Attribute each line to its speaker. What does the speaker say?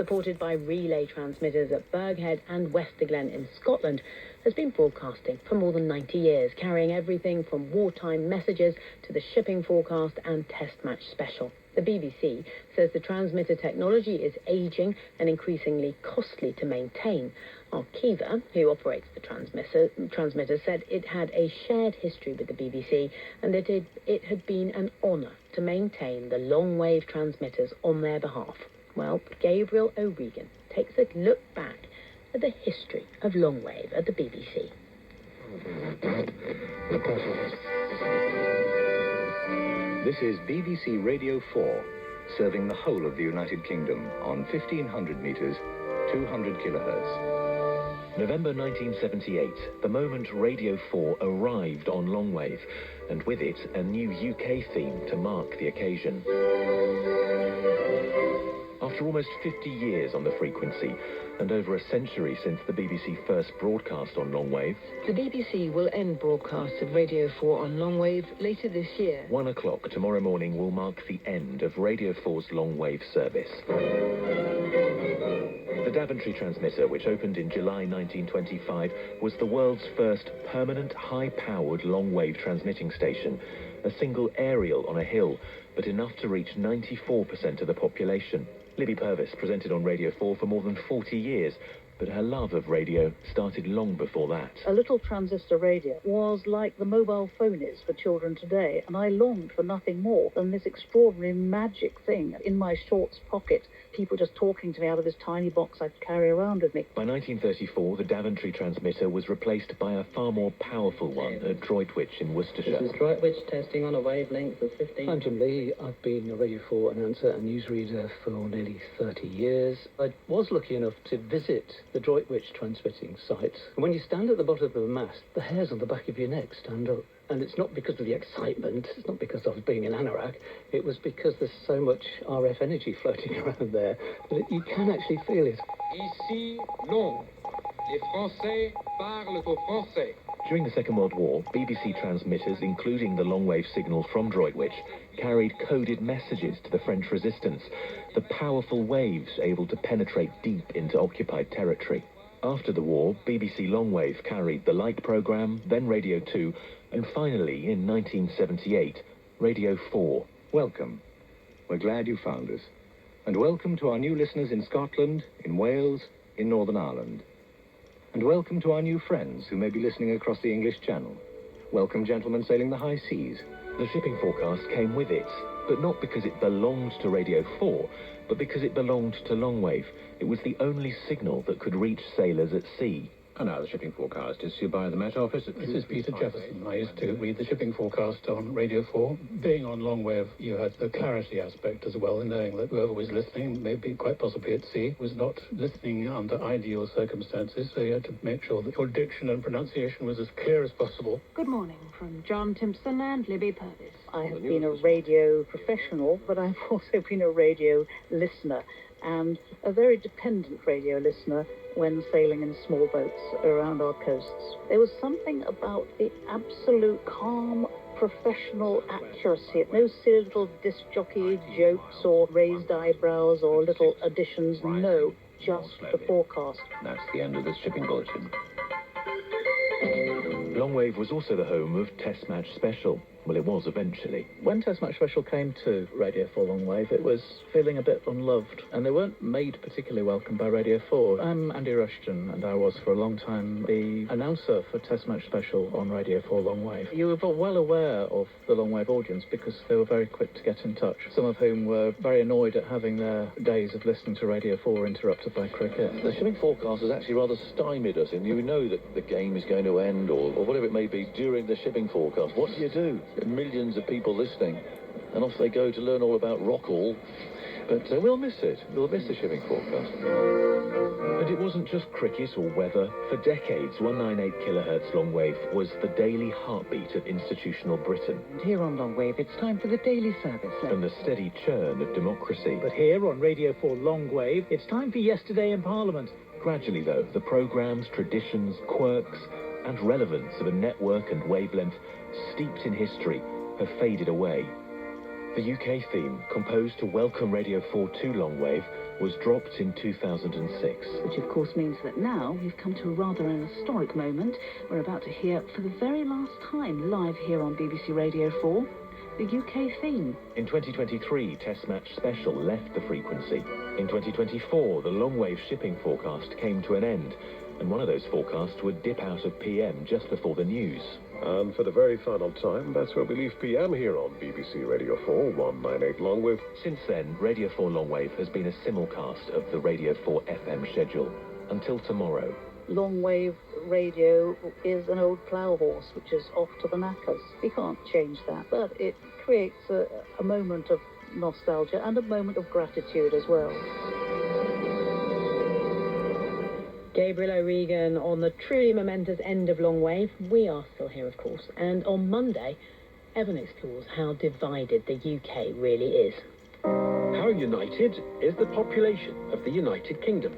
Speaker 1: supported by relay transmitters at Burghead and Westerglen in Scotland, has been broadcasting for more than 90 years, carrying everything from wartime messages to the shipping forecast and test match special. The BBC says the transmitter technology is ageing and increasingly costly to maintain. Arqiva, who operates the transmitter, said it had a shared history with the BBC and that it had been an honour to maintain the long-wave transmitters on their behalf. Well, Gabriel O'Regan takes a look back at the history of long-wave at the BBC.
Speaker 2: This is BBC Radio 4, serving the whole of the United Kingdom on 1500 metres, 200 kilohertz.
Speaker 3: November 1978, the moment Radio 4 arrived on longwave, and with it a new UK theme to mark the occasion. After almost 50 years on the frequency, and over a century since the BBC first broadcast on longwave,
Speaker 1: the BBC will end broadcasts of Radio 4 on longwave later this year.
Speaker 3: 1 o'clock tomorrow morning will mark the end of Radio 4's longwave service. The Daventry transmitter, which opened in July 1925, was the world's first permanent high-powered long-wave transmitting station, a single aerial on a hill, but enough to reach 94% of the population. Libby Purvis presented on Radio 4 for more than 40 years, but her love of radio started long before that.
Speaker 4: A little transistor radio was like the mobile phone is for children today, and I longed for nothing more than this extraordinary magic thing in my shorts pocket, people just talking to me out of this tiny box I'd carry around with me.
Speaker 3: By 1934, the Daventry transmitter was replaced by a far more powerful one at Droitwich in Worcestershire.
Speaker 5: This is Droitwich testing on a wavelength of 15...
Speaker 6: I'm Jim Lee. I've been a Radio 4 announcer and newsreader for nearly 30 years. I was lucky enough to visit the Droitwich transmitting site. And when you stand at the bottom of the mast, the hairs on the back of your neck stand up. And it's not because of the excitement, it's not because I was being an anorak, it was because there's so much RF energy floating around there that you can actually feel it.
Speaker 7: Ici, Londres. Les Français parlent au français.
Speaker 3: During the Second World War, BBC transmitters, including the long-wave signal from Droitwich, carried coded messages to the French resistance, the powerful waves able to penetrate deep into occupied territory. After the war, BBC Longwave carried the Light programme, then Radio 2, and finally, in 1978, Radio 4.
Speaker 2: Welcome. We're glad you found us. And welcome to our new listeners in Scotland, in Wales, in Northern Ireland. And welcome to our new friends who may be listening across the English Channel. Welcome, gentlemen sailing the high seas.
Speaker 3: The shipping forecast came with it, but not because it belonged to Radio 4, but because it belonged to longwave. It was the only signal that could reach sailors at sea.
Speaker 8: And now the shipping forecast is issued by the Met Office. This is Peter Jefferson. I used to read the shipping forecast on Radio 4. Being on longwave, you had the clarity aspect as well, in knowing that whoever was listening, maybe quite possibly at sea, was not listening under ideal circumstances, so you had to make sure that your diction and pronunciation was as clear as possible.
Speaker 9: Good morning from John Timpson and Libby Purvis.
Speaker 4: I have been a radio professional, but I've also been a radio listener, and a very dependent radio listener when sailing in small boats around our coasts. There was something about the absolute calm, professional accuracy. No silly little disc jockey jokes or raised eyebrows or little additions. No, just the forecast.
Speaker 2: That's the end of this shipping bulletin.
Speaker 3: Longwave was also the home of Test Match Special. Well, it was eventually.
Speaker 6: When Test Match Special came to Radio 4 Longwave, it was feeling a bit unloved, and they weren't made particularly welcome by Radio 4. I'm Andy Rushton, and I was for a long time the announcer for Test Match Special on Radio 4 Longwave. You were well aware of the Longwave audience because they were very quick to get in touch, some of whom were very annoyed at having their days of listening to Radio 4 interrupted by cricket.
Speaker 10: The shipping forecast has actually rather stymied us, and you know that the game is going to end, or whatever it may be, during the shipping forecast. What do you do? Millions of people listening, and off they go to learn all about Rockall. But we'll miss it. We'll miss the shipping forecast.
Speaker 3: And it wasn't just cricket or weather. For decades, 198 kilohertz longwave was the daily heartbeat of institutional Britain.
Speaker 11: And here on longwave, it's time for the daily service.
Speaker 3: And the steady churn of democracy.
Speaker 12: But here on Radio 4 Longwave, it's time for Yesterday in Parliament.
Speaker 3: Gradually, though, the programmes, traditions, quirks, and relevance of a network and wavelength steeped in history have faded away. The UK theme, composed to welcome Radio 4 to longwave, was dropped in 2006.
Speaker 13: Which of course means that now we've come to a rather an historic moment. We're about to hear for the very last time live here on BBC Radio 4 the UK theme.
Speaker 3: In 2023, Test Match Special left the frequency. In 2024, the long-wave shipping forecast came to an end, and one of those forecasts would dip out of PM just before the news.
Speaker 14: And for the very final time, that's where we leave PM here on BBC Radio 4 198 Longwave.
Speaker 3: Since then, Radio 4 Longwave has been a simulcast of the Radio 4 FM schedule. Until tomorrow.
Speaker 4: Longwave radio is an old plough horse which is off to the knackers. We can't change that, but it creates a moment of nostalgia and a moment of gratitude as well.
Speaker 1: Gabriel O'Regan on the truly momentous end of Longwave. We are still here, of course, and on Monday, Evan explores how divided the UK really is.
Speaker 15: How united is the population of the United Kingdom?